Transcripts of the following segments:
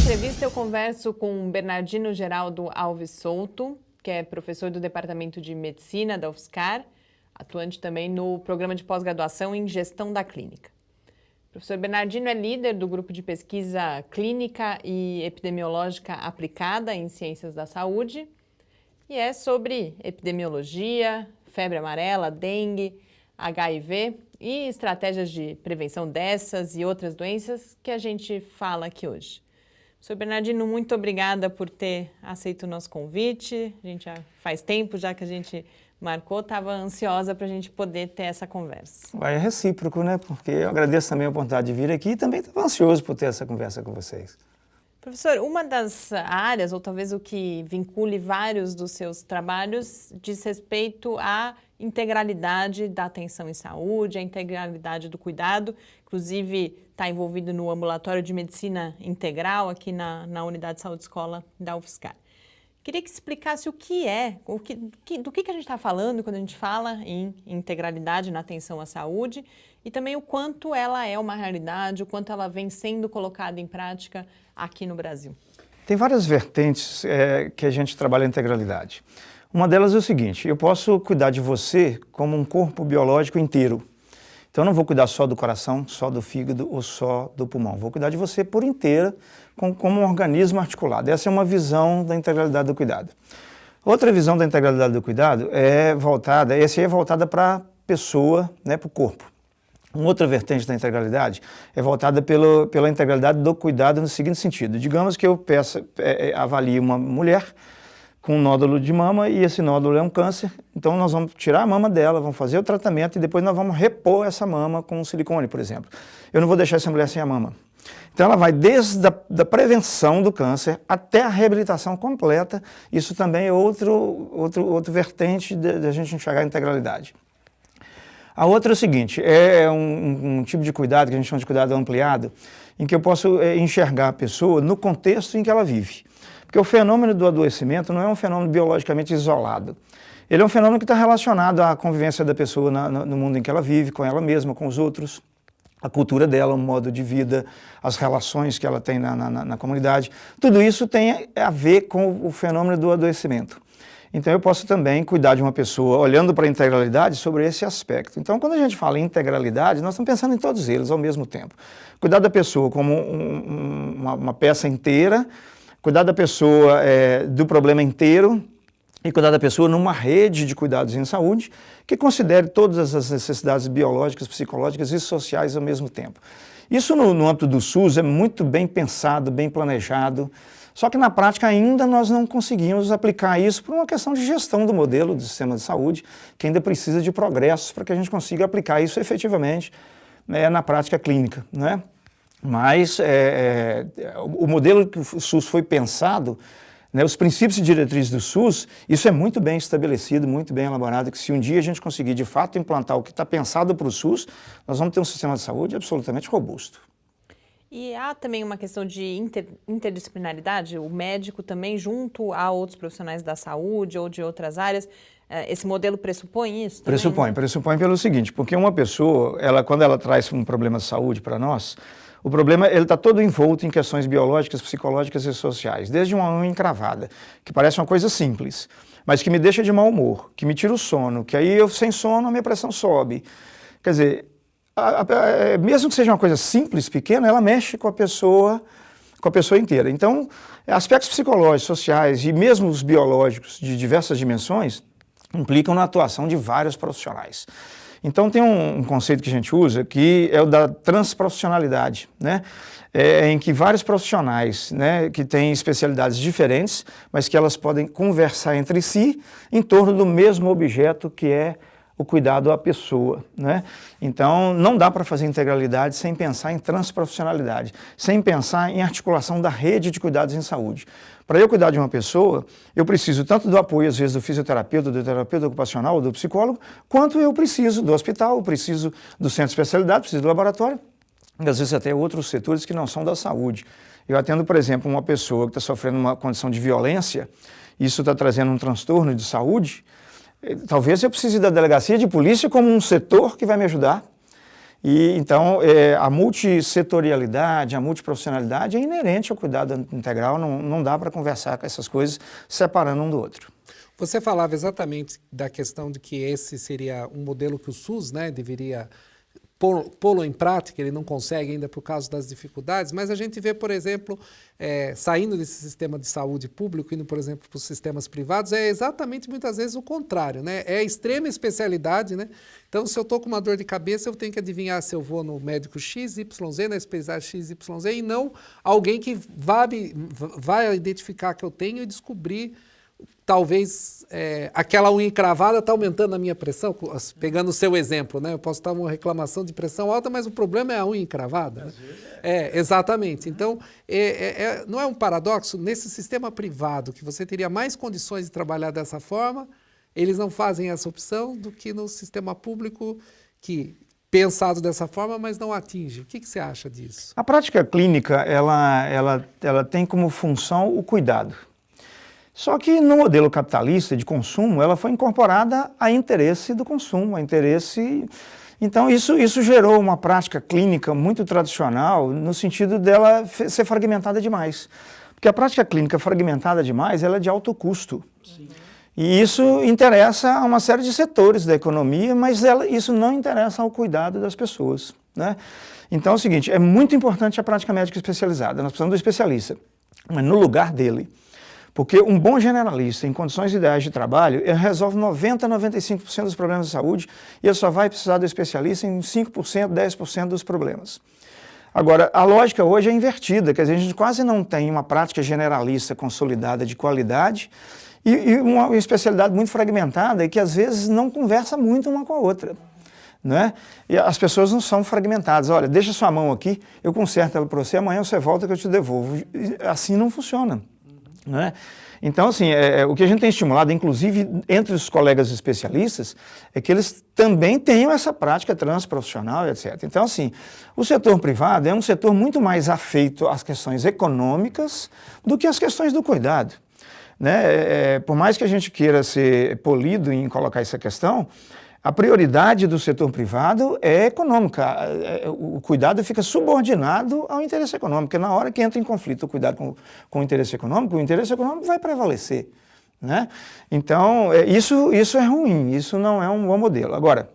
entrevista eu converso com Bernardino Geraldo Alves Souto, que é professor do Departamento de Medicina da UFSCar, atuante também no programa de pós-graduação em Gestão da Clínica. O professor Bernardino é líder do grupo de pesquisa clínica e epidemiológica aplicada em ciências da saúde e é sobre epidemiologia, febre amarela, dengue, HIV e estratégias de prevenção dessas e outras doenças que a gente fala aqui hoje. Professor Bernardino, muito obrigada por ter aceito o nosso convite. A gente já faz tempo já que a gente marcou, estava ansiosa para a gente poder ter essa conversa. É recíproco, né? Porque eu agradeço também a oportunidade de vir aqui e também estava ansioso por ter essa conversa com vocês. Professor, uma das áreas, ou talvez o que vincule vários dos seus trabalhos, diz respeito à integralidade da atenção em saúde, a integralidade do cuidado, inclusive está envolvido no ambulatório de medicina integral aqui na Unidade de Saúde Escola da UFSCar. Queria que explicasse o que é, do que a gente está falando quando a gente fala em integralidade na atenção à saúde e também o quanto ela é uma realidade, o quanto ela vem sendo colocada em prática aqui no Brasil. Tem várias vertentes que a gente trabalha a integralidade. Uma delas é o seguinte: eu posso cuidar de você como um corpo biológico inteiro. Então eu não vou cuidar só do coração, só do fígado ou só do pulmão. Vou cuidar de você por inteira, como um organismo articulado. Essa é uma visão da integralidade do cuidado. Outra visão da integralidade do cuidado é voltada para a pessoa, né, para o corpo. Uma outra vertente da integralidade é voltada pela integralidade do cuidado no seguinte sentido. Digamos que eu avalie uma mulher com um nódulo de mama e esse nódulo é um câncer, então nós vamos tirar a mama dela, vamos fazer o tratamento e depois nós vamos repor essa mama com silicone, por exemplo. Eu não vou deixar essa mulher sem a mama. Então ela vai desde a prevenção do câncer até a reabilitação completa. Isso também é outro vertente da gente enxergar a integralidade. A outra é o seguinte, é um tipo de cuidado que a gente chama de cuidado ampliado, em que eu posso enxergar a pessoa no contexto em que ela vive. Porque o fenômeno do adoecimento não é um fenômeno biologicamente isolado. Ele é um fenômeno que está relacionado à convivência da pessoa no mundo em que ela vive, com ela mesma, com os outros, a cultura dela, o modo de vida, as relações que ela tem na comunidade. Tudo isso tem a ver com o fenômeno do adoecimento. Então eu posso também cuidar de uma pessoa olhando para a integralidade sobre esse aspecto. Então quando a gente fala em integralidade, nós estamos pensando em todos eles ao mesmo tempo. Cuidar da pessoa como uma peça inteira, cuidar da pessoa do problema inteiro e cuidar da pessoa numa rede de cuidados em saúde que considere todas as necessidades biológicas, psicológicas e sociais ao mesmo tempo. Isso no âmbito do SUS é muito bem pensado, bem planejado, só que na prática ainda nós não conseguimos aplicar isso por uma questão de gestão do modelo do sistema de saúde, que ainda precisa de progressos para que a gente consiga aplicar isso efetivamente na prática clínica, né? Mas o modelo que o SUS foi pensado, né, os princípios e diretrizes do SUS, isso é muito bem estabelecido, muito bem elaborado, que se um dia a gente conseguir de fato implantar o que está pensado para o SUS, nós vamos ter um sistema de saúde absolutamente robusto. E há também uma questão de interdisciplinaridade, o médico também junto a outros profissionais da saúde ou de outras áreas. Esse modelo pressupõe isso também? Pressupõe pelo seguinte, porque uma pessoa, quando ela traz um problema de saúde para nós, o problema está todo envolto em questões biológicas, psicológicas e sociais, desde uma unha encravada, que parece uma coisa simples, mas que me deixa de mau humor, que me tira o sono, que aí eu sem sono a minha pressão sobe. Quer dizer, mesmo que seja uma coisa simples, pequena, ela mexe com a pessoa inteira. Então, aspectos psicológicos, sociais e mesmo os biológicos de diversas dimensões implicam na atuação de vários profissionais. Então tem um conceito que a gente usa que é o da transprofissionalidade, né? Em que vários profissionais, né, que têm especialidades diferentes, mas que elas podem conversar entre si em torno do mesmo objeto que é o cuidado à pessoa, né? Então não dá para fazer integralidade sem pensar em transprofissionalidade, sem pensar em articulação da rede de cuidados em saúde. Para eu cuidar de uma pessoa, eu preciso tanto do apoio, às vezes, do fisioterapeuta, do terapeuta ocupacional, do psicólogo, quanto eu preciso do hospital, eu preciso do centro de especialidade, preciso do laboratório, e às vezes até outros setores que não são da saúde. Eu atendo, por exemplo, uma pessoa que está sofrendo uma condição de violência, isso está trazendo um transtorno de saúde, talvez eu precise da delegacia de polícia como um setor que vai me ajudar. E então a multissetorialidade, a multiprofissionalidade é inerente ao cuidado integral, não dá para conversar com essas coisas separando um do outro. Você falava exatamente da questão de que esse seria um modelo que o SUS, né, deveria pô-lo em prática, ele não consegue ainda por causa das dificuldades, mas a gente vê, por exemplo, saindo desse sistema de saúde público, indo, por exemplo, para os sistemas privados, é exatamente muitas vezes o contrário, né? É extrema especialidade, né? Então, se eu estou com uma dor de cabeça, eu tenho que adivinhar se eu vou no médico XYZ, na especialidade XYZ, e não alguém que vai identificar que eu tenho e descobrir. Talvez aquela unha encravada está aumentando a minha pressão, pegando o seu exemplo, né? Eu posso estar uma reclamação de pressão alta, mas o problema é a unha encravada. Né? Exatamente. Então, não é um paradoxo? Nesse sistema privado, que você teria mais condições de trabalhar dessa forma, eles não fazem essa opção do que no sistema público, que pensado dessa forma, mas não atinge. O que você acha disso? A prática clínica, ela tem como função o cuidado. Só que no modelo capitalista de consumo, ela foi incorporada a interesse do consumo, a interesse... Então isso gerou uma prática clínica muito tradicional no sentido dela ser fragmentada demais. Porque a prática clínica fragmentada demais, ela é de alto custo. Sim. E isso interessa a uma série de setores da economia, mas isso não interessa ao cuidado das pessoas, né? Então é o seguinte, é muito importante a prática médica especializada, nós precisamos do especialista, mas no lugar dele. Porque um bom generalista, em condições ideais de trabalho, ele resolve 90% a 95% dos problemas de saúde e ele só vai precisar do especialista em 5%, 10% dos problemas. Agora, a lógica hoje é invertida, quer dizer, a gente quase não tem uma prática generalista consolidada de qualidade e uma especialidade muito fragmentada e que às vezes não conversa muito uma com a outra. Né? E as pessoas não são fragmentadas. Olha, deixa sua mão aqui, eu conserto ela para você, amanhã você volta que eu te devolvo. Assim não funciona. Né? Então, assim, o que a gente tem estimulado, inclusive entre os colegas especialistas, é que eles também tenham essa prática transprofissional, etc. Então, assim, o setor privado é um setor muito mais afeito às questões econômicas do que às questões do cuidado. Né? Por mais que a gente queira ser polido em colocar essa questão, a prioridade do setor privado é econômica. O cuidado fica subordinado ao interesse econômico, porque na hora que entra em conflito o cuidado com o interesse econômico vai prevalecer. Né? Então, isso é ruim, isso não é um bom modelo. Agora,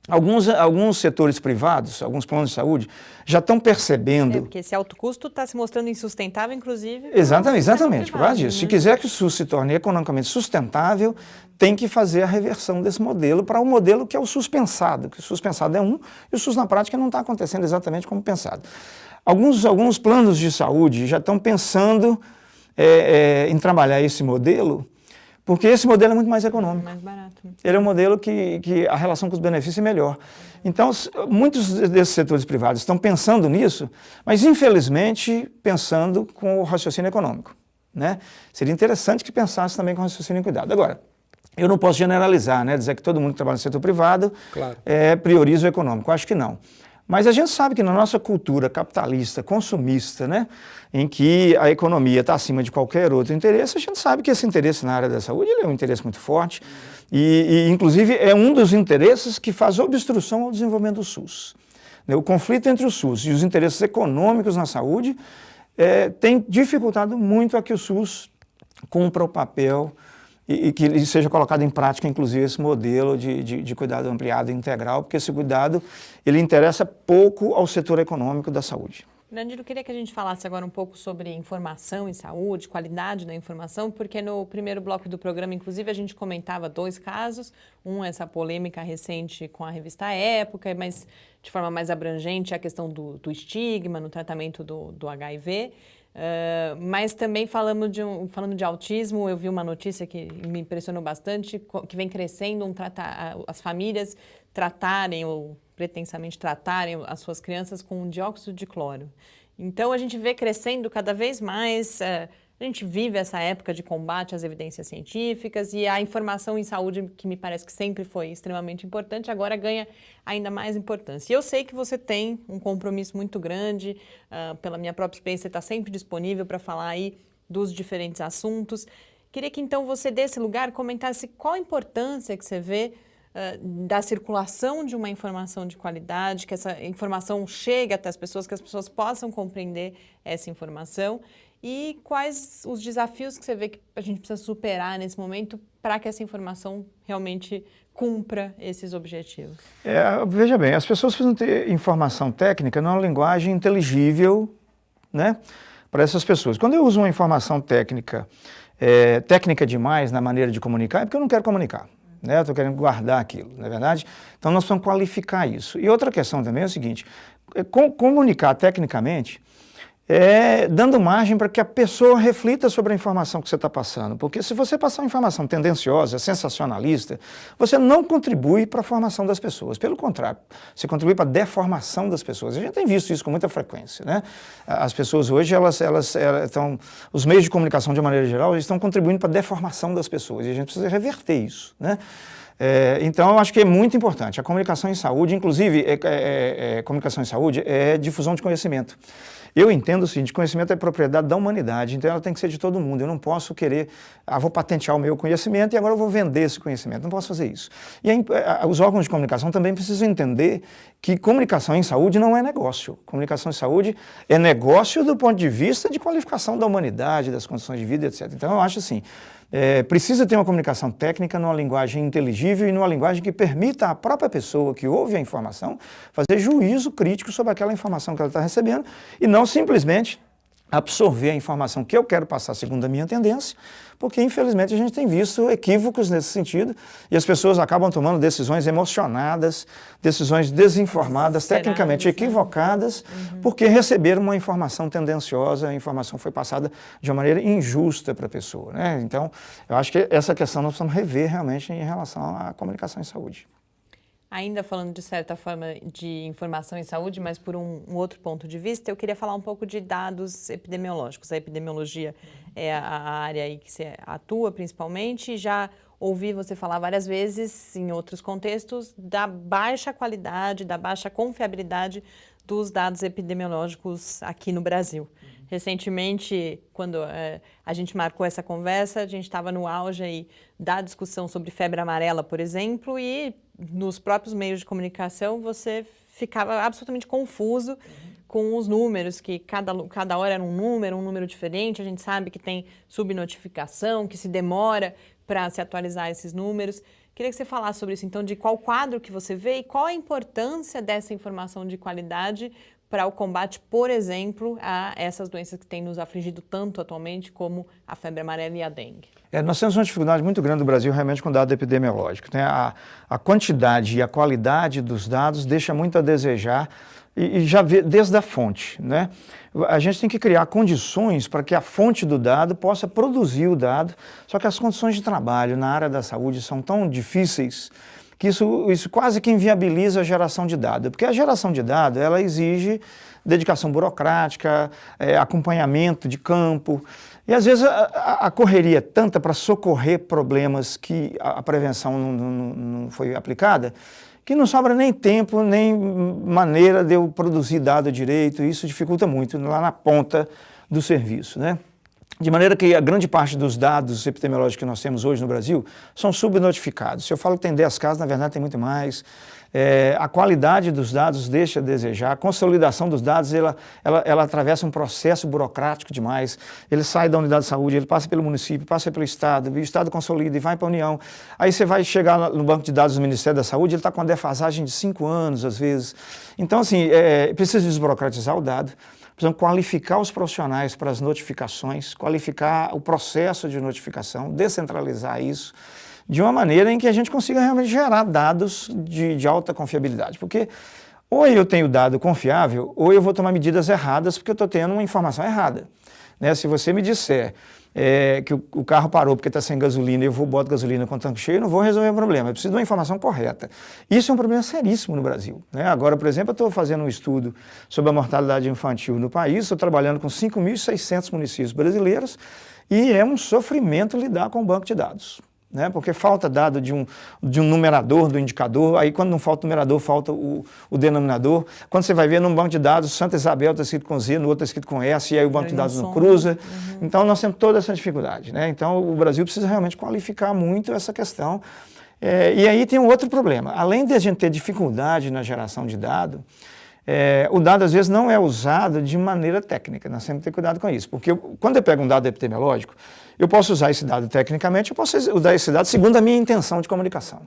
alguns setores privados, alguns planos de saúde, já estão percebendo... porque esse alto custo está se mostrando insustentável, inclusive... Exatamente, por causa disso. Se quiser que o SUS se torne economicamente sustentável, tem que fazer a reversão desse modelo para um modelo que é o SUS pensado, que o SUS pensado é e o SUS na prática não está acontecendo exatamente como pensado. Alguns planos de saúde já estão pensando em trabalhar esse modelo, porque esse modelo é muito mais econômico. Mais barato. Ele é um modelo que a relação com os benefícios é melhor. Então, muitos desses setores privados estão pensando nisso, mas infelizmente pensando com o raciocínio econômico. Né? Seria interessante que pensasse também com raciocínio e cuidado. Agora, eu não posso generalizar, né? Dizer que todo mundo que trabalha no setor privado prioriza o econômico. Acho que não. Mas a gente sabe que na nossa cultura capitalista, consumista, né, em que a economia está acima de qualquer outro interesse, a gente sabe que esse interesse na área da saúde é um interesse muito forte e, inclusive, é um dos interesses que faz obstrução ao desenvolvimento do SUS. O conflito entre o SUS e os interesses econômicos na saúde tem dificultado muito a que o SUS cumpra o papel e que ele seja colocado em prática, inclusive, esse modelo de cuidado ampliado e integral, porque esse cuidado ele interessa pouco ao setor econômico da saúde. Grandilo, eu queria que a gente falasse agora um pouco sobre informação em saúde, qualidade da informação, porque no primeiro bloco do programa, inclusive, a gente comentava 2 casos, essa polêmica recente com a revista Época, mas de forma mais abrangente a questão do estigma no tratamento do HIV. Mas também falando de autismo, eu vi uma notícia que me impressionou bastante, que vem crescendo as famílias tratarem ou pretensamente tratarem as suas crianças com dióxido de cloro. Então a gente vê crescendo cada vez mais, a gente vive essa época de combate às evidências científicas e a informação em saúde, que me parece que sempre foi extremamente importante, agora ganha ainda mais importância. E eu sei que você tem um compromisso muito grande, pela minha própria experiência, você está sempre disponível para falar aí dos diferentes assuntos. Queria que então você, desse lugar, comentasse qual a importância que você vê da circulação de uma informação de qualidade, que essa informação chegue até as pessoas, que as pessoas possam compreender essa informação? E quais os desafios que você vê que a gente precisa superar nesse momento para que essa informação realmente cumpra esses objetivos? Veja bem, as pessoas precisam ter informação técnica numa linguagem inteligível, né, para essas pessoas. Quando eu uso uma informação técnica, técnica demais na maneira de comunicar, é porque eu não quero comunicar. Né? Eu estou querendo guardar aquilo, não é verdade? Então nós precisamos qualificar isso. E outra questão também é o seguinte, comunicar tecnicamente dando margem para que a pessoa reflita sobre a informação que você está passando. Porque se você passar uma informação tendenciosa, sensacionalista, você não contribui para a formação das pessoas. Pelo contrário, você contribui para a deformação das pessoas. A gente tem visto isso com muita frequência, né? As pessoas hoje, elas estão, os meios de comunicação de maneira geral, estão contribuindo para a deformação das pessoas. E a gente precisa reverter isso, né? Então, eu acho que é muito importante. A comunicação em saúde, inclusive, comunicação em saúde é difusão de conhecimento. Eu entendo o seguinte, conhecimento é propriedade da humanidade, então ela tem que ser de todo mundo. Eu não posso querer, vou patentear o meu conhecimento e agora eu vou vender esse conhecimento. Não posso fazer isso. E os órgãos de comunicação também precisam entender que comunicação em saúde não é negócio. Comunicação em saúde é negócio do ponto de vista de qualificação da humanidade, das condições de vida, etc. Então, eu acho assim, precisa ter uma comunicação técnica numa linguagem inteligível e numa linguagem que permita à própria pessoa que ouve a informação fazer juízo crítico sobre aquela informação que ela está recebendo e não simplesmente absorver a informação que eu quero passar segundo a minha tendência, porque infelizmente a gente tem visto equívocos nesse sentido e as pessoas acabam tomando decisões emocionadas, decisões desinformadas, tecnicamente equivocadas, porque receberam uma informação tendenciosa, a informação foi passada de uma maneira injusta para a pessoa, né? Então, eu acho que essa questão nós precisamos rever realmente em relação à comunicação em saúde. Ainda falando de certa forma de informação em saúde, mas por um outro ponto de vista, eu queria falar um pouco de dados epidemiológicos. A epidemiologia é a área aí que você atua principalmente. Já ouvi você falar várias vezes, em outros contextos, da baixa qualidade, da baixa confiabilidade dos dados epidemiológicos aqui no Brasil. Recentemente, quando a gente marcou essa conversa, a gente estava no auge aí da discussão sobre febre amarela, por exemplo, e nos próprios meios de comunicação você ficava absolutamente confuso com os números, que cada hora era um número diferente. A gente sabe que tem subnotificação, que se demora para se atualizar esses números. Queria que você falasse sobre isso, então, de qual quadro que você vê e qual a importância dessa informação de qualidade para o combate, por exemplo, a essas doenças que têm nos afligido tanto atualmente, como a febre amarela e a dengue. Nós temos uma dificuldade muito grande no Brasil realmente com dado epidemiológico, né? A quantidade e a qualidade dos dados deixa muito a desejar e já vê desde a fonte, né? A gente tem que criar condições para que a fonte do dado possa produzir o dado, só que as condições de trabalho na área da saúde são tão difíceis que isso quase que inviabiliza a geração de dado, porque a geração de dado ela exige dedicação burocrática, acompanhamento de campo, e às vezes a correria é tanta para socorrer problemas que a prevenção não foi aplicada, que não sobra nem tempo, nem maneira de eu produzir dado direito, e isso dificulta muito lá na ponta do serviço, né? De maneira que a grande parte dos dados epidemiológicos que nós temos hoje no Brasil são subnotificados. Se eu falo que tem 10 casos, na verdade tem muito mais. A qualidade dos dados deixa a desejar. A consolidação dos dados, ela atravessa um processo burocrático demais. Ele sai da unidade de saúde, ele passa pelo município, passa pelo Estado, o Estado consolida e vai para a União. Aí você vai chegar no banco de dados do Ministério da Saúde, ele está com uma defasagem de 5 anos, às vezes. Então, assim, precisa desburocratizar o dado. Precisamos qualificar os profissionais para as notificações, qualificar o processo de notificação, descentralizar isso, de uma maneira em que a gente consiga realmente gerar dados de alta confiabilidade. Porque ou eu tenho dado confiável, ou eu vou tomar medidas erradas porque eu estou tendo uma informação errada, né? Se você me disser que o carro parou porque está sem gasolina e eu boto gasolina com o tanque cheio, eu não vou resolver o problema, eu preciso de uma informação correta. Isso é um problema seríssimo no Brasil, né? Agora, por exemplo, eu estou fazendo um estudo sobre a mortalidade infantil no país, estou trabalhando com 5.600 municípios brasileiros e é um sofrimento lidar com o banco de dados, né? Porque falta dado de um numerador, do indicador, aí quando não falta o numerador, falta o denominador. Quando você vai ver num banco de dados, Santa Isabel está escrito com Z, no outro está escrito com S, e aí o banco de dados não cruza. Então nós temos toda essa dificuldade, né? Então o Brasil precisa realmente qualificar muito essa questão E aí tem um outro problema. Além de a gente ter dificuldade na geração de dado, o dado às vezes não é usado de maneira técnica. Nós temos que ter cuidado com isso. Porque quando eu pego um dado epidemiológico, eu posso usar esse dado tecnicamente, eu posso usar esse dado segundo a minha intenção de comunicação.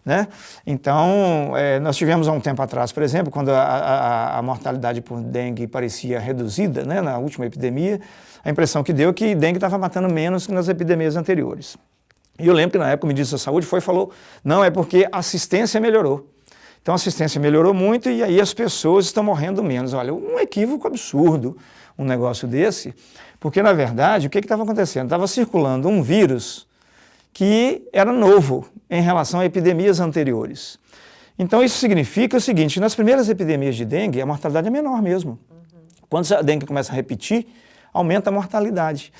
Né? Então, nós tivemos há um tempo atrás, por exemplo, quando a mortalidade por dengue parecia reduzida, né, na última epidemia, a impressão que deu é que dengue estava matando menos que nas epidemias anteriores. E eu lembro que na época o ministro da Saúde falou, não, é porque a assistência melhorou. Então a assistência melhorou muito e aí as pessoas estão morrendo menos. Olha, um equívoco absurdo, um negócio desse, porque na verdade o que estava acontecendo? Estava circulando um vírus que era novo em relação a epidemias anteriores. Então isso significa o seguinte, nas primeiras epidemias de dengue a mortalidade é menor mesmo. Quando a dengue começa a repetir, aumenta a mortalidade.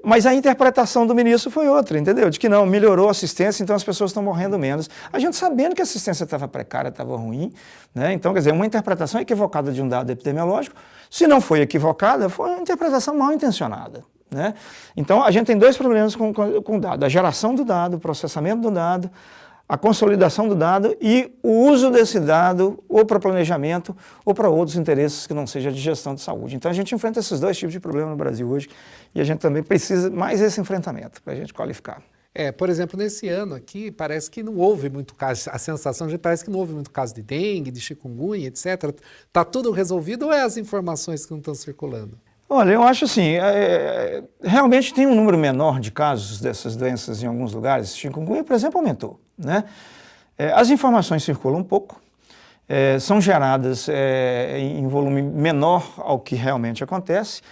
Mas a interpretação do ministro foi outra, entendeu? De que não, melhorou a assistência, então as pessoas estão morrendo menos. A gente sabendo que a assistência estava precária, estava ruim, né? Então, quer dizer, uma interpretação equivocada de um dado epidemiológico, se não foi equivocada, foi uma interpretação mal intencionada, né? Então, a gente tem dois problemas com o dado, a geração do dado, o processamento do dado, a consolidação do dado e o uso desse dado ou para planejamento ou para outros interesses que não seja de gestão de saúde. Então a gente enfrenta esses dois tipos de problema no Brasil hoje e a gente também precisa mais desse enfrentamento para a gente qualificar. Por exemplo, nesse ano aqui, parece que não houve muito caso, a sensação de parece que não houve muito caso de dengue, de chikungunya, etc. Está tudo resolvido ou é as informações que não estão circulando? Olha, eu acho assim, realmente tem um número menor de casos dessas doenças em alguns lugares. Chikungunya, por exemplo, aumentou, né? As informações circulam um pouco, são geradas em volume menor ao que realmente acontece,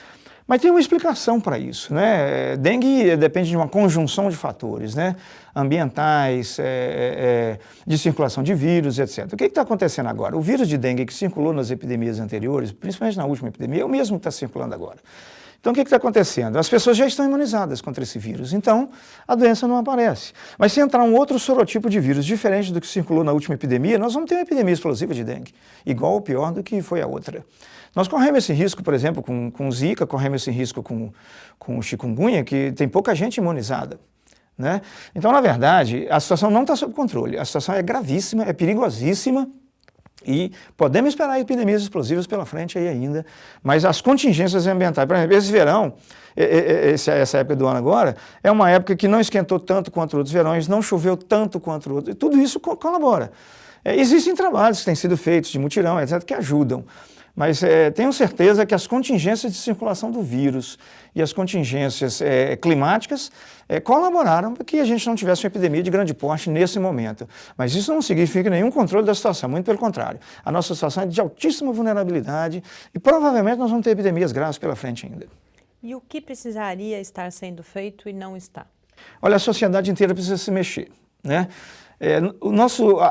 mas tem uma explicação para isso, né? Dengue depende de uma conjunção de fatores, né? Ambientais, de circulação de vírus, etc. O que está acontecendo agora? O vírus de dengue que circulou nas epidemias anteriores, principalmente na última epidemia, é o mesmo que está circulando agora. Então, o que está acontecendo? As pessoas já estão imunizadas contra esse vírus, então a doença não aparece. Mas se entrar um outro sorotipo de vírus diferente do que circulou na última epidemia, nós vamos ter uma epidemia explosiva de dengue, igual ou pior do que foi a outra. Nós corremos esse risco, por exemplo, com Zika, corremos esse risco com chikungunya, que tem pouca gente imunizada, né? Então, na verdade, a situação não está sob controle, a situação é gravíssima, é perigosíssima, e podemos esperar epidemias explosivas pela frente aí ainda, mas as contingências ambientais, por exemplo, esse verão, essa época do ano agora, é uma época que não esquentou tanto quanto outros verões, não choveu tanto quanto outros, e tudo isso colabora. Existem trabalhos que têm sido feitos de mutirão, etc., que ajudam, mas tenho certeza que as contingências de circulação do vírus e as contingências climáticas colaboraram para que a gente não tivesse uma epidemia de grande porte nesse momento. Mas isso não significa nenhum controle da situação, muito pelo contrário. A nossa situação é de altíssima vulnerabilidade e provavelmente nós vamos ter epidemias graves pela frente ainda. E o que precisaria estar sendo feito e não está? Olha, a sociedade inteira precisa se mexer, né?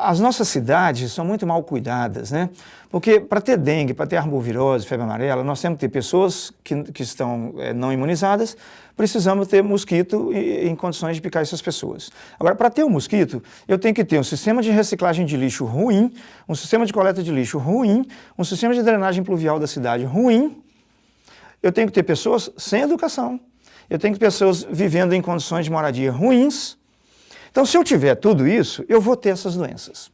As nossas cidades são muito mal cuidadas, né? Porque para ter dengue, para ter arbovirose, febre amarela, nós temos que ter pessoas que estão não imunizadas, precisamos ter mosquito em condições de picar essas pessoas. Agora, para ter um mosquito, eu tenho que ter um sistema de reciclagem de lixo ruim, um sistema de coleta de lixo ruim, um sistema de drenagem pluvial da cidade ruim, eu tenho que ter pessoas sem educação, eu tenho que ter pessoas vivendo em condições de moradia ruins. Então, se eu tiver tudo isso, eu vou ter essas doenças.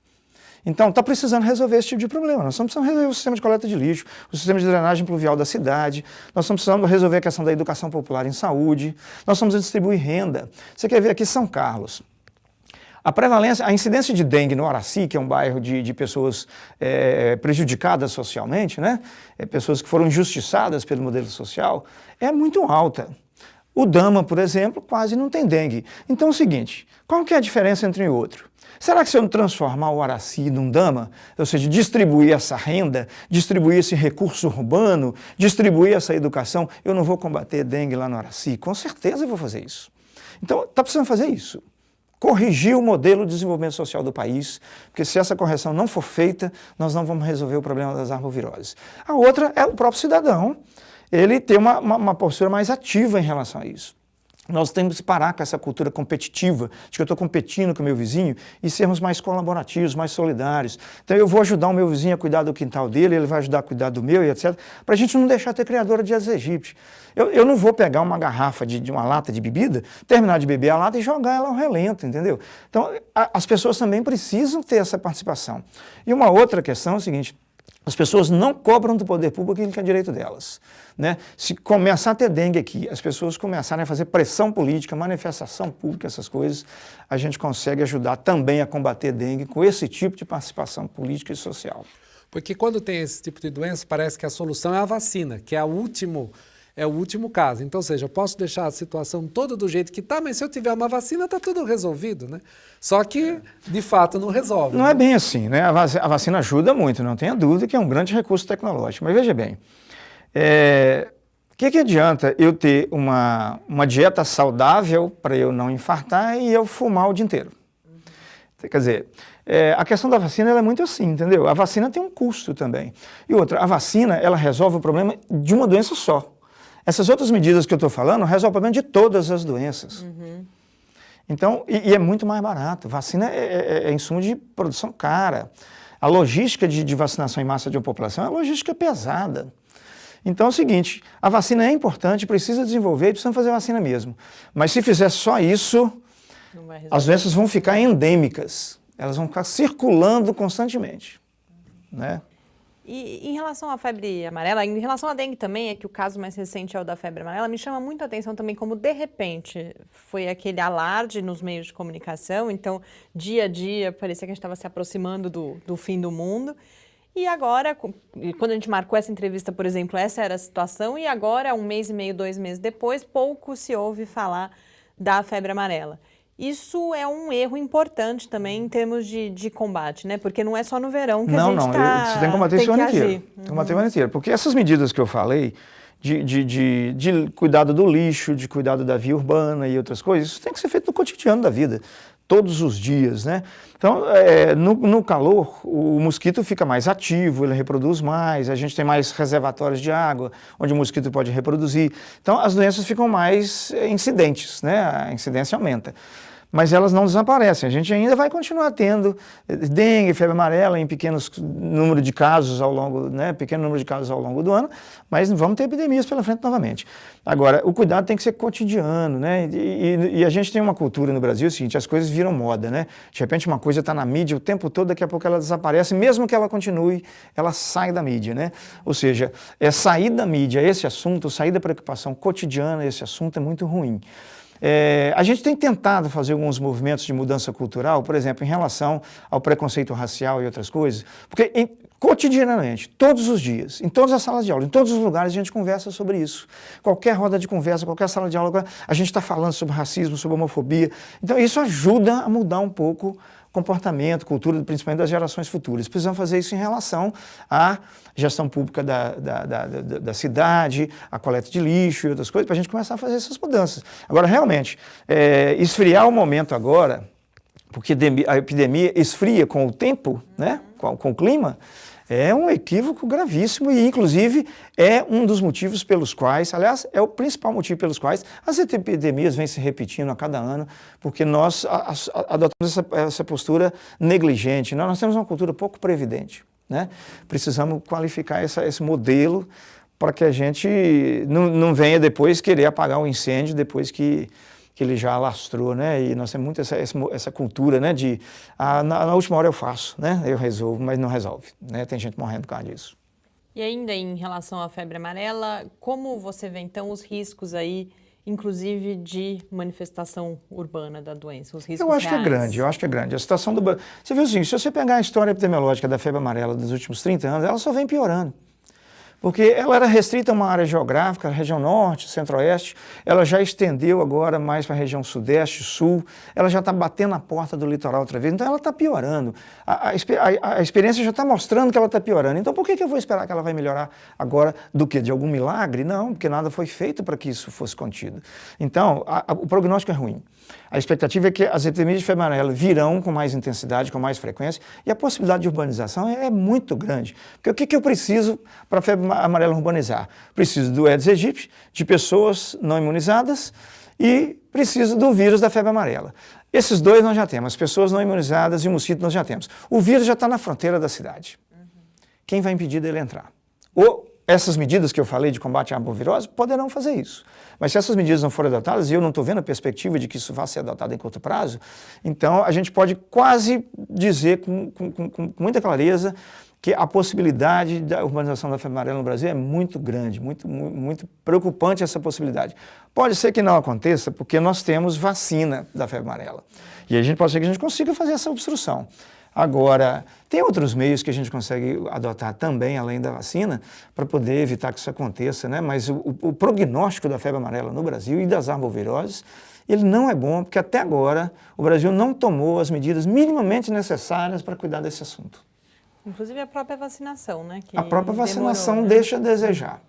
Então, está precisando resolver esse tipo de problema. Nós estamos precisando resolver o sistema de coleta de lixo, o sistema de drenagem pluvial da cidade, nós estamos precisando resolver a questão da educação popular em saúde, nós estamos a distribuir renda. Você quer ver aqui São Carlos. A incidência de dengue no Araci, que é um bairro de pessoas prejudicadas socialmente, né? Pessoas que foram injustiçadas pelo modelo social, é muito alta. O Dama, por exemplo, quase não tem dengue. Então é o seguinte, qual que é a diferença entre um e outro? Será que se eu transformar o Araci num Dama, ou seja, distribuir essa renda, distribuir esse recurso urbano, distribuir essa educação, eu não vou combater dengue lá no Araci? Com certeza eu vou fazer isso. Então está precisando fazer isso. Corrigir o modelo de desenvolvimento social do país, porque se essa correção não for feita, nós não vamos resolver o problema das arboviroses. A outra é o próprio cidadão, ele ter uma postura mais ativa em relação a isso. Nós temos que parar com essa cultura competitiva, de que eu estou competindo com o meu vizinho, e sermos mais colaborativos, mais solidários. Então eu vou ajudar o meu vizinho a cuidar do quintal dele, ele vai ajudar a cuidar do meu, e etc., para a gente não deixar de ter criadora de ases egípcios. Eu não vou pegar uma garrafa de uma lata de bebida, terminar de beber a lata e jogar ela ao relento, entendeu? Então as pessoas também precisam ter essa participação. E uma outra questão é o seguinte: as pessoas não cobram do poder público aquilo que é direito delas, né? Se começar a ter dengue aqui, as pessoas começarem a fazer pressão política, manifestação pública, essas coisas, a gente consegue ajudar também a combater dengue com esse tipo de participação política e social. Porque quando tem esse tipo de doença, parece que a solução é a vacina, que é o último caso. Então, ou seja, eu posso deixar a situação toda do jeito que está, mas se eu tiver uma vacina, está tudo resolvido, né? Só que, de fato, não resolve. Não é bem assim, né? A vacina ajuda muito, não tenha dúvida que é um grande recurso tecnológico. Mas veja bem, que adianta eu ter uma dieta saudável para eu não infartar e eu fumar o dia inteiro? Quer dizer, a questão da vacina ela é muito assim, entendeu? A vacina tem um custo também. E outra, a vacina ela resolve o problema de uma doença só. Essas outras medidas que eu estou falando resolvem o problema de todas as doenças. Então, e é muito mais barato. Vacina é insumo de produção cara. A logística de vacinação em massa de uma população é uma logística pesada. Então é o seguinte, a vacina é importante, precisa desenvolver e precisamos fazer vacina mesmo. Mas se fizer só isso, as doenças vão ficar endêmicas. Elas vão ficar circulando constantemente, né? E em relação à febre amarela, em relação à dengue também, é que o caso mais recente é o da febre amarela, me chama muito a atenção também como, de repente, foi aquele alarde nos meios de comunicação, então, dia a dia, parecia que a gente estava se aproximando do fim do mundo. E agora, quando a gente marcou essa entrevista, por exemplo, essa era a situação, e agora, 1 mês e meio, 2 meses depois, pouco se ouve falar da febre amarela. Isso é um erro importante também em termos de combate, né? Porque não é só no verão que a gente você tem que combater isso o ano inteiro. Tem que combater o ano inteiro. Porque essas medidas que eu falei, de cuidado do lixo, de cuidado da via urbana e outras coisas, isso tem que ser feito no cotidiano da vida, todos os dias, né? Então, no calor, o mosquito fica mais ativo, ele reproduz mais, a gente tem mais reservatórios de água, onde o mosquito pode reproduzir. Então, as doenças ficam mais incidentes, né? A incidência aumenta. Mas elas não desaparecem. A gente ainda vai continuar tendo dengue, febre amarela em pequeno número de casos ao longo do ano, mas vamos ter epidemias pela frente novamente. Agora, o cuidado tem que ser cotidiano, né? E a gente tem uma cultura no Brasil, é o seguinte, as coisas viram moda, né? De repente uma coisa está na mídia o tempo todo, daqui a pouco ela desaparece, mesmo que ela continue, ela sai da mídia, né? Ou seja, sair da mídia esse assunto, sair da preocupação cotidiana esse assunto é muito ruim. A gente tem tentado fazer alguns movimentos de mudança cultural, por exemplo, em relação ao preconceito racial e outras coisas, porque cotidianamente, todos os dias, em todas as salas de aula, em todos os lugares, a gente conversa sobre isso. Qualquer roda de conversa, qualquer sala de aula, a gente está falando sobre racismo, sobre homofobia. Então, isso ajuda a mudar um pouco comportamento, cultura, principalmente das gerações futuras. Precisamos fazer isso em relação à gestão pública da cidade, a coleta de lixo e outras coisas, para a gente começar a fazer essas mudanças. Agora, realmente, esfriar o momento agora, porque a epidemia esfria com o tempo, né, com o clima, é um equívoco gravíssimo e, inclusive, é um dos motivos pelos quais, aliás, é o principal motivo pelos quais as epidemias vêm se repetindo a cada ano, porque nós adotamos essa postura negligente. Nós temos uma cultura pouco previdente, né? Precisamos qualificar esse modelo para que a gente não venha depois querer apagar o incêndio depois que ele já alastrou, né? E nós temos muito essa cultura, né? Na última hora eu faço, né? Eu resolvo, mas não resolve, né? Tem gente morrendo por causa disso. E ainda em relação à febre amarela, como você vê então os riscos aí, inclusive de manifestação urbana da doença, os riscos reais? Eu acho que é grande. A situação do... Você viu assim, se você pegar a história epidemiológica da febre amarela dos últimos 30 anos, ela só vem piorando. Porque ela era restrita a uma área geográfica, a região norte, centro-oeste, ela já estendeu agora mais para a região sudeste, sul, ela já está batendo na porta do litoral outra vez, então ela está piorando. A experiência já está mostrando que ela está piorando. Então por que eu vou esperar que ela vai melhorar agora do quê? De algum milagre? Não, porque nada foi feito para que isso fosse contido. Então, o prognóstico é ruim. A expectativa é que as epidemias de febre amarela virão com mais intensidade, com mais frequência, e a possibilidade de urbanização é muito grande. Porque o que eu preciso para a febre amarela urbanizar? Preciso do Aedes aegypti, de pessoas não imunizadas e precisa do vírus da febre amarela. Esses dois nós já temos, as pessoas não imunizadas e o mosquito nós já temos. O vírus já está na fronteira da cidade. Quem vai impedir dele entrar? Ou essas medidas que eu falei de combate à arbovirose poderão fazer isso. Mas se essas medidas não forem adotadas, e eu não estou vendo a perspectiva de que isso vá ser adotado em curto prazo, então a gente pode quase dizer com muita clareza que a possibilidade da urbanização da febre amarela no Brasil é muito grande, muito preocupante essa possibilidade. Pode ser que não aconteça porque nós temos vacina da febre amarela. E a gente pode ser que a gente consiga fazer essa obstrução. Agora, tem outros meios que a gente consegue adotar também, além da vacina, para poder evitar que isso aconteça, né? Mas o prognóstico da febre amarela no Brasil e das arboviroses, ele não é bom, porque até agora o Brasil não tomou as medidas minimamente necessárias para cuidar desse assunto. Inclusive a própria vacinação, né? Que a própria vacinação demorou, né? deixa a desejar.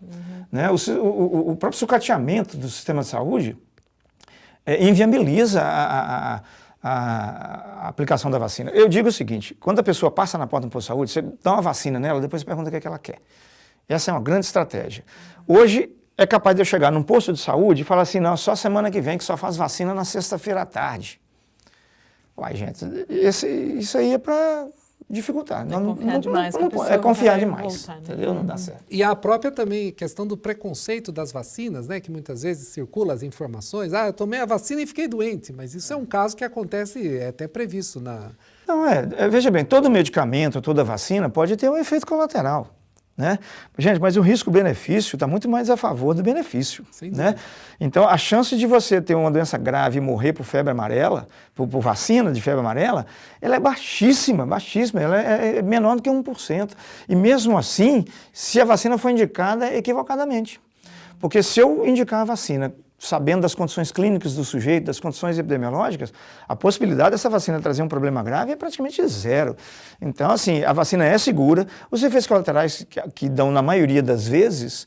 Né? O próprio sucateamento do sistema de saúde inviabiliza a aplicação da vacina. Eu digo o seguinte, quando a pessoa passa na porta do posto de saúde, você dá uma vacina nela, depois você pergunta o que ela quer. Essa é uma grande estratégia. Hoje é capaz de eu chegar num posto de saúde e falar assim, não, só semana que vem que só faz vacina na sexta-feira à tarde. Uai, gente, isso aí é para dificultar. Confiar demais. É confiar demais, voltar, né? entendeu? Não dá certo. E a própria também questão do preconceito das vacinas, né? Que muitas vezes circula as informações. Ah, eu tomei a vacina e fiquei doente. Mas isso é um caso que acontece, é até previsto na... Não, veja bem, todo medicamento, toda vacina pode ter um efeito colateral. Né? Gente, mas o risco-benefício está muito mais a favor do benefício. Né? Então, a chance de você ter uma doença grave e morrer por febre amarela, por vacina de febre amarela, ela é baixíssima, baixíssima, ela é menor do que 1%. E mesmo assim, se a vacina for indicada equivocadamente. Porque se eu indicar a vacina sabendo das condições clínicas do sujeito, das condições epidemiológicas, a possibilidade dessa vacina trazer um problema grave é praticamente zero. Então, assim, a vacina é segura, os efeitos colaterais que dão na maioria das vezes,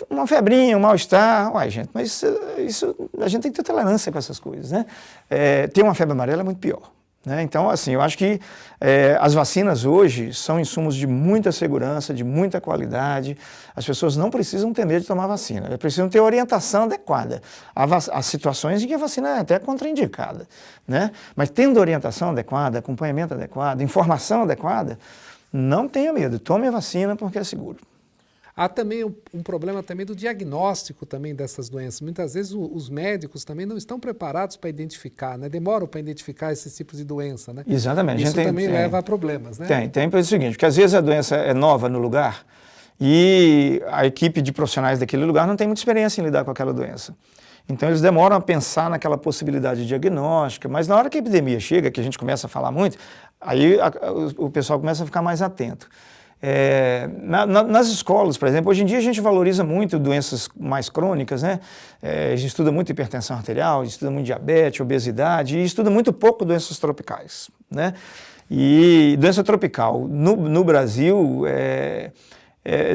uma febrinha, um mal-estar, uai, gente, mas isso a gente tem que ter tolerância com essas coisas, né? Ter uma febre amarela é muito pior. Né? Então, assim, eu acho que as vacinas hoje são insumos de muita segurança, de muita qualidade. As pessoas não precisam ter medo de tomar vacina, elas precisam ter orientação adequada. Há situações em que a vacina é até contraindicada, né? Mas tendo orientação adequada, acompanhamento adequado, informação adequada, não tenha medo, tome a vacina porque é seguro. Há também um problema também do diagnóstico também dessas doenças. Muitas vezes os médicos também não estão preparados para identificar, né? Demoram para identificar esses tipos de doença, né? Exatamente. Isso também leva a problemas, né? Tem pelo seguinte, porque às vezes a doença é nova no lugar e a equipe de profissionais daquele lugar não tem muita experiência em lidar com aquela doença. Então eles demoram a pensar naquela possibilidade diagnóstica, mas na hora que a epidemia chega, que a gente começa a falar muito, aí o pessoal começa a ficar mais atento. Nas escolas, por exemplo, hoje em dia a gente valoriza muito doenças mais crônicas, né? A gente estuda muito hipertensão arterial, a gente estuda muito diabetes, obesidade e estuda muito pouco doenças tropicais, né? E doença tropical no Brasil,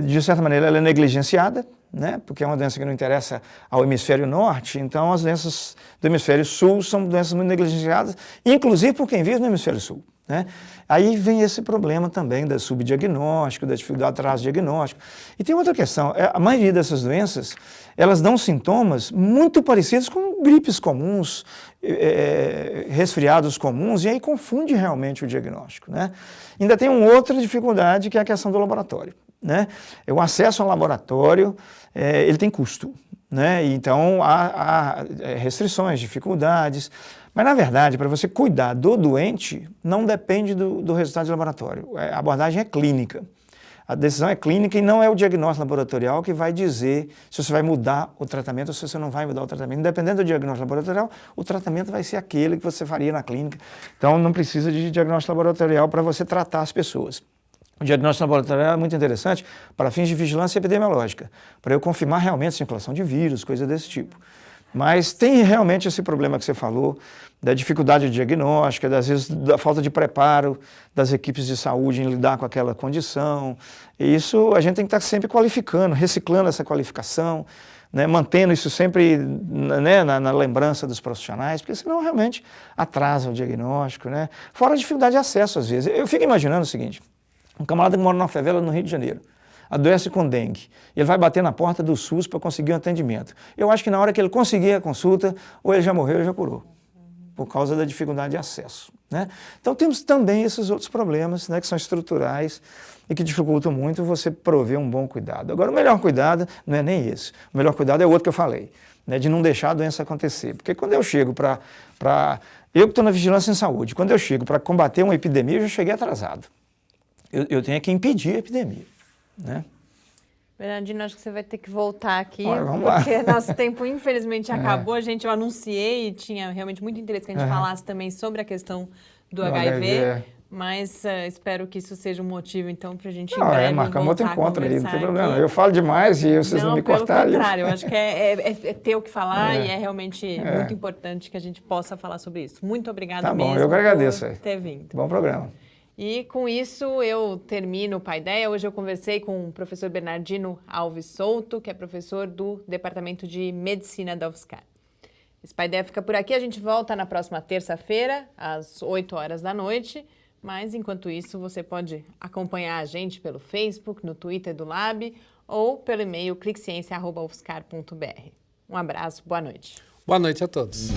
de certa maneira, ela é negligenciada, né? Porque é uma doença que não interessa ao hemisfério norte, então as doenças do hemisfério sul são doenças muito negligenciadas, inclusive por quem vive no hemisfério sul. Né? Aí vem esse problema também do subdiagnóstico, da dificuldade de traço diagnóstico. E tem outra questão, a maioria dessas doenças, elas dão sintomas muito parecidos com gripes comuns, resfriados comuns, e aí confunde realmente o diagnóstico. Né? Ainda tem uma outra dificuldade, que é a questão do laboratório. Né? O acesso ao laboratório, ele tem custo. Né? Então, há restrições, dificuldades. Mas, na verdade, para você cuidar do doente, não depende do resultado de laboratório. A abordagem é clínica. A decisão é clínica e não é o diagnóstico laboratorial que vai dizer se você vai mudar o tratamento ou se você não vai mudar o tratamento. Independente do diagnóstico laboratorial, o tratamento vai ser aquele que você faria na clínica. Então, não precisa de diagnóstico laboratorial para você tratar as pessoas. O diagnóstico laboratorial é muito interessante para fins de vigilância epidemiológica, para eu confirmar realmente a circulação de vírus, coisa desse tipo. Mas tem realmente esse problema que você falou, da dificuldade diagnóstica, às vezes da falta de preparo das equipes de saúde em lidar com aquela condição. E isso a gente tem que estar sempre qualificando, reciclando essa qualificação, né, mantendo isso sempre, né, na lembrança dos profissionais, porque senão realmente atrasa o diagnóstico. Né? Fora a dificuldade de acesso, às vezes. Eu fico imaginando o seguinte, um camarada que mora numa favela no Rio de Janeiro. adoece com dengue, ele vai bater na porta do SUS para conseguir um atendimento. Eu acho que na hora que ele conseguir a consulta, ou ele já morreu ou já curou, por causa da dificuldade de acesso, né? Então temos também esses outros problemas, né, que são estruturais e que dificultam muito você prover um bom cuidado. Agora, o melhor cuidado não é nem esse. O melhor cuidado é o outro que eu falei, né, de não deixar a doença acontecer. Porque quando eu chego eu que estou na vigilância em saúde, quando eu chego para combater uma epidemia, eu já cheguei atrasado. Eu tenho que impedir a epidemia, né? Bernardino, acho que você vai ter que voltar aqui, Olha, vamos lá. porque nosso tempo infelizmente acabou. Eu anunciei e tinha realmente muito interesse que a gente falasse também sobre a questão do HIV, mas espero que isso seja um motivo, então, para a gente em breve marcamos outro encontro aí, não tem problema. Aqui. Eu falo demais e vocês não me cortarem. Pelo contrário, eu acho que é ter o que falar e é realmente muito importante que a gente possa falar sobre isso. Muito obrigada mesmo. Tá bom, eu que agradeço. Por ter vindo. Bom programa. E com isso eu termino o Paideia. Hoje eu conversei com o professor Bernardino Alves Souto, que é professor do Departamento de Medicina da UFSCar. Esse Paideia fica por aqui, a gente volta na próxima terça-feira, às 8 horas da noite. Mas enquanto isso, você pode acompanhar a gente pelo Facebook, no Twitter do Lab ou pelo e-mail cliqueciência@ufscar.br. Um abraço, boa noite. Boa noite a todos.